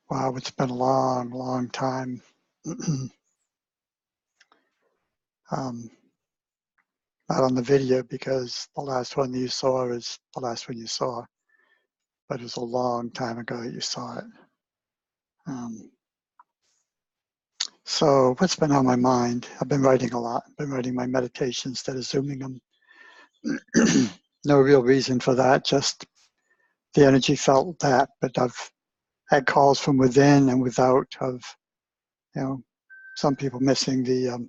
Wow, it's been a long, long time. um, Not on the video because the last one you saw is the last one you saw, but it was a long time ago that you saw it. So what's been on my mind? I've been writing a lot. I've been writing my meditations instead of Zooming them. No real reason for that, just the energy felt that, but I've had calls from within and without of, some people missing the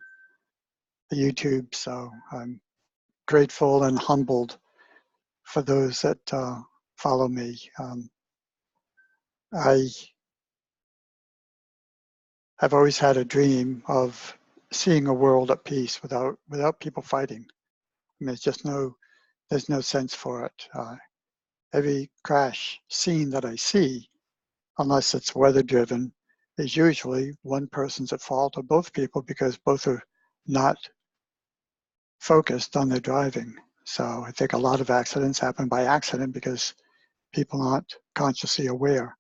YouTube, so I'm grateful and humbled for those that follow me. I have always had a dream of seeing a world at peace without people fighting. I mean, there's no sense for it. Every crash scene that I see, unless it's weather driven, is usually one person's at fault or both people because both are not focused on their driving. So I think a lot of accidents happen by accident because people aren't consciously aware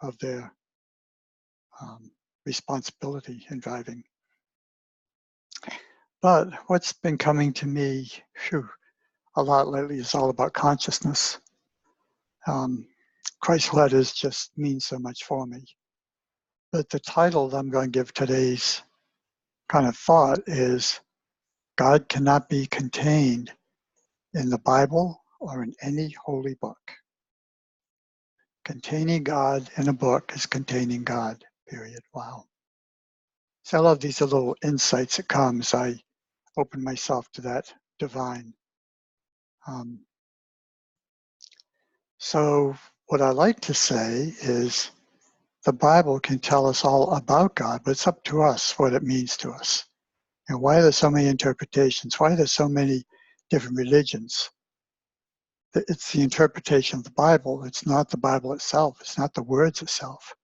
of their responsibility in driving. But what's been coming to me a lot lately is all about consciousness. Christ letters just mean so much for me. But the title that I'm going to give today's kind of thought is God cannot be contained in the Bible or in any holy book. Containing God in a book is containing God, period. Wow. So I love these little insights that come as I open myself to that divine. So what I like to say is the Bible can tell us all about God, but it's up to us what it means to us. And why are there so many interpretations? Why are there so many different religions? It's the interpretation of the Bible. It's not the Bible itself. It's not the words itself.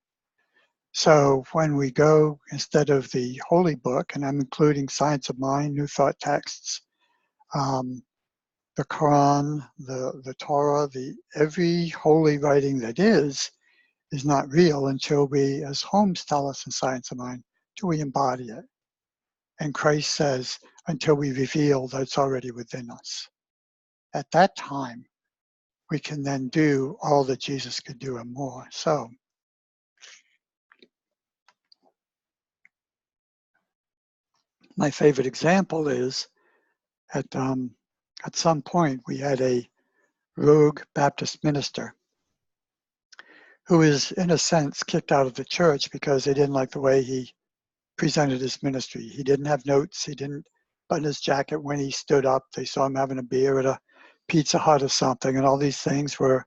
So when we go, instead of the Holy Book, and I'm including Science of Mind, New Thought texts, the Quran, the Torah, every holy writing that is not real until we, as Holmes tell us in Science of Mind, until we embody it. And Christ says, until we reveal that it's already within us. At that time, we can then do all that Jesus could do and more. So, my favorite example is at some point we had a rogue Baptist minister who is, in a sense, kicked out of the church because they didn't like the way he presented his ministry. He didn't have notes. He didn't button his jacket when he stood up. They saw him having a beer at a Pizza Hut or something, and all these things were,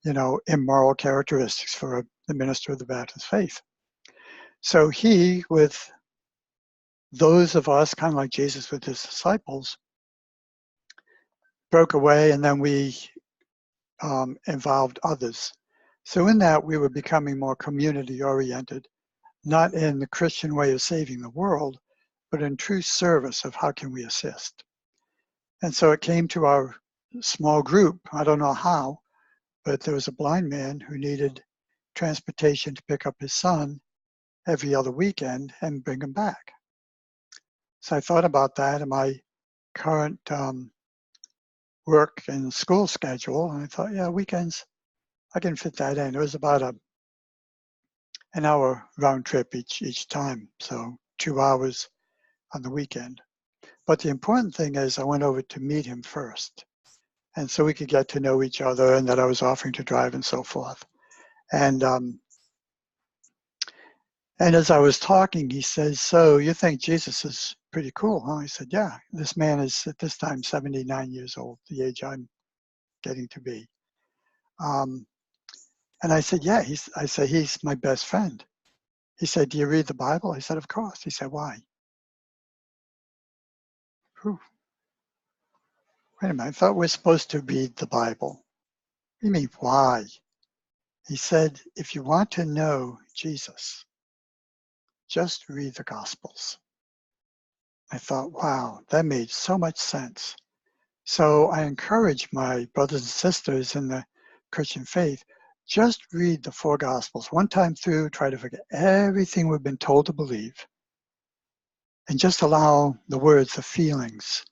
immoral characteristics for the minister of the Baptist faith. So he, with those of us, kind of like Jesus with his disciples, broke away, and then we involved others. So in that, we were becoming more community-oriented, not in the Christian way of saving the world, but in true service of how can we assist. And so it came to our small group. I don't know how, but there was a blind man who needed transportation to pick up his son every other weekend and bring him back. So I thought about that in my current work and school schedule, and I thought, yeah, weekends, I can fit that in. It was about an hour round trip each time, so 2 hours on the weekend. But the important thing is I went over to meet him first, and so we could get to know each other, and that I was offering to drive and so forth. And as I was talking, he says, so you think Jesus is pretty cool, huh? I said, yeah, this man is at this time 79 years old, the age I'm getting to be. And I said, yeah, he's my best friend. He said, do you read the Bible? I said, of course. He said, why? Whew. Wait a minute, I thought we're supposed to read the Bible. What do you mean, why? He said, if you want to know Jesus, just read the Gospels. I thought, wow, that made so much sense. So I encourage my brothers and sisters in the Christian faith, Just read the four Gospels one time through, try to forget everything we've been told to believe, and just allow the words, the feelings,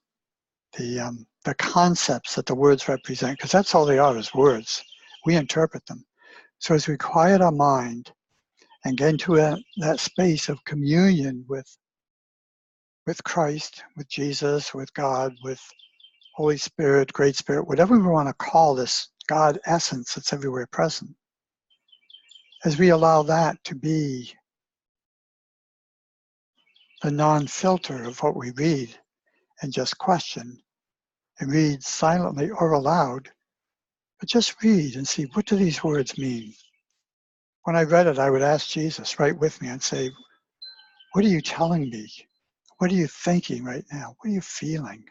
the concepts that the words represent, because that's all they are, is words. We interpret them. So as we quiet our mind and get into that space of communion with Christ, with Jesus, with God, with Holy Spirit, Great Spirit, whatever we want to call this God essence that's everywhere present, as we allow that to be the non-filter of what we read and just question and read silently or aloud, but just read and see, what do these words mean? When I read it, I would ask Jesus right with me and say, what are you telling me? What are you thinking right now? What are you feeling?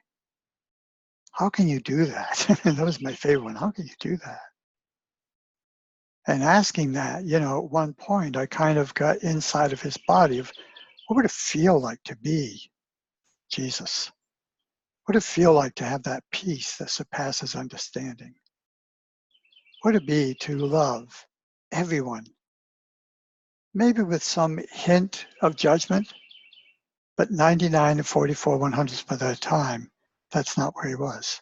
How can you do that? That was my favorite one. How can you do that? And asking that, at one point, I kind of got inside of his body of what would it feel like to be Jesus? What would it feel like to have that peace that surpasses understanding? What would it be to love everyone? Maybe with some hint of judgment, but 99 and 44 100ths by that time, that's not where he was.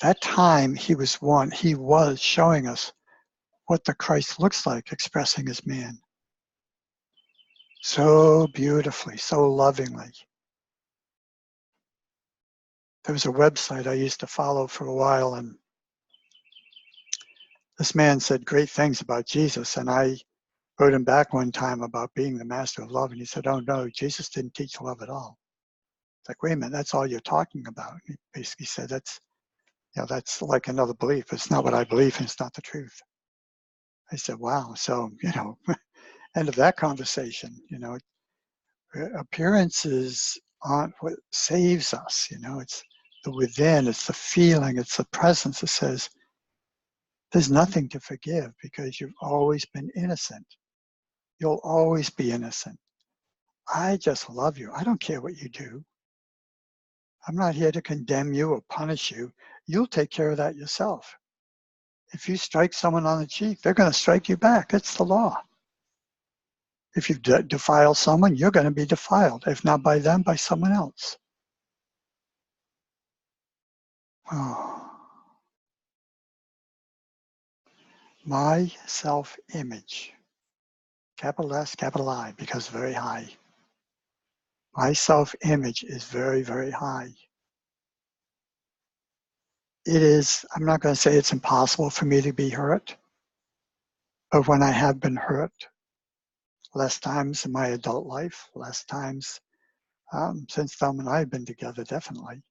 That time he was one, he was showing us what the Christ looks like, expressing his man. So beautifully, so lovingly. There was a website I used to follow for a while, and this man said great things about Jesus, and I wrote him back one time about being the master of love, and he said, oh no, Jesus didn't teach love at all. It's like, wait a minute, that's all you're talking about. He basically said, that's like another belief. It's not what I believe, and it's not the truth. I said, wow. So, end of that conversation, appearances aren't what saves us, it's the within, it's the feeling, it's the presence that says, there's nothing to forgive because you've always been innocent. You'll always be innocent. I just love you. I don't care what you do. I'm not here to condemn you or punish you. You'll take care of that yourself. If you strike someone on the cheek, they're going to strike you back. It's the law. If you defile someone, you're going to be defiled. If not by them, by someone else. Oh. My self-image, capital S, capital I, because very high. My self-image is very, very high. It is, I'm not going to say it's impossible for me to be hurt, but when I have been hurt, less times in my adult life, less times since Thelma and I have been together, definitely.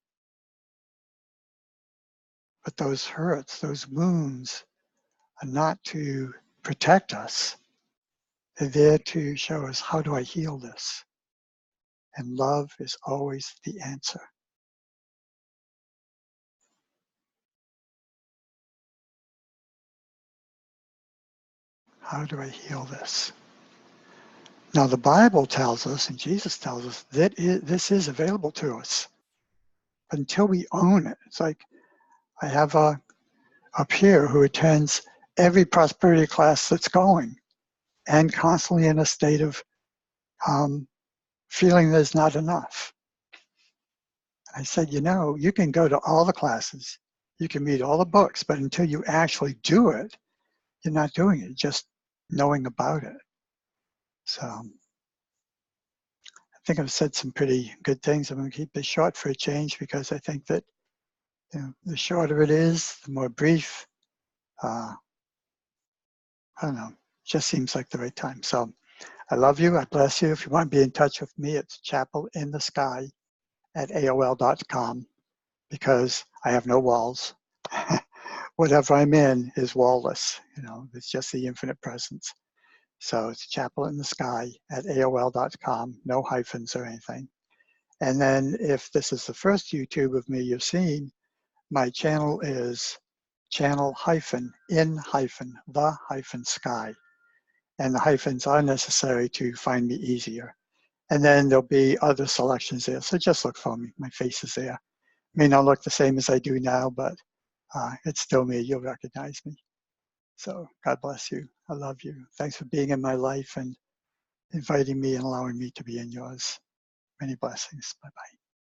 But those hurts, those wounds, are not to protect us. They're there to show us, how do I heal this? And love is always the answer. How do I heal this? Now the Bible tells us, and Jesus tells us, that this is available to us. But until we own it, it's like I have a peer who attends every prosperity class that's going, and constantly in a state of feeling there's not enough. I said, you can go to all the classes, you can read all the books, but until you actually do it, you're not doing it, just knowing about it. So I think I've said some pretty good things. I'm going to keep this short for a change, because I think that the shorter it is, the more brief. I don't know, just seems like the right time. So I love you. I bless you. If you want to be in touch with me, it's chapelinthesky@aol.com, because I have no walls. Whatever I'm in is wallless. It's just the infinite presence. So it's chapelinthesky@aol.com, no hyphens or anything. And then if this is the first YouTube of me you've seen, my channel is channel-in-the-sky. And the hyphens are necessary to find me easier. And then there'll be other selections there. So just look for me. My face is there. May not look the same as I do now, but it's still me. You'll recognize me. So God bless you. I love you. Thanks for being in my life and inviting me and allowing me to be in yours. Many blessings. Bye-bye.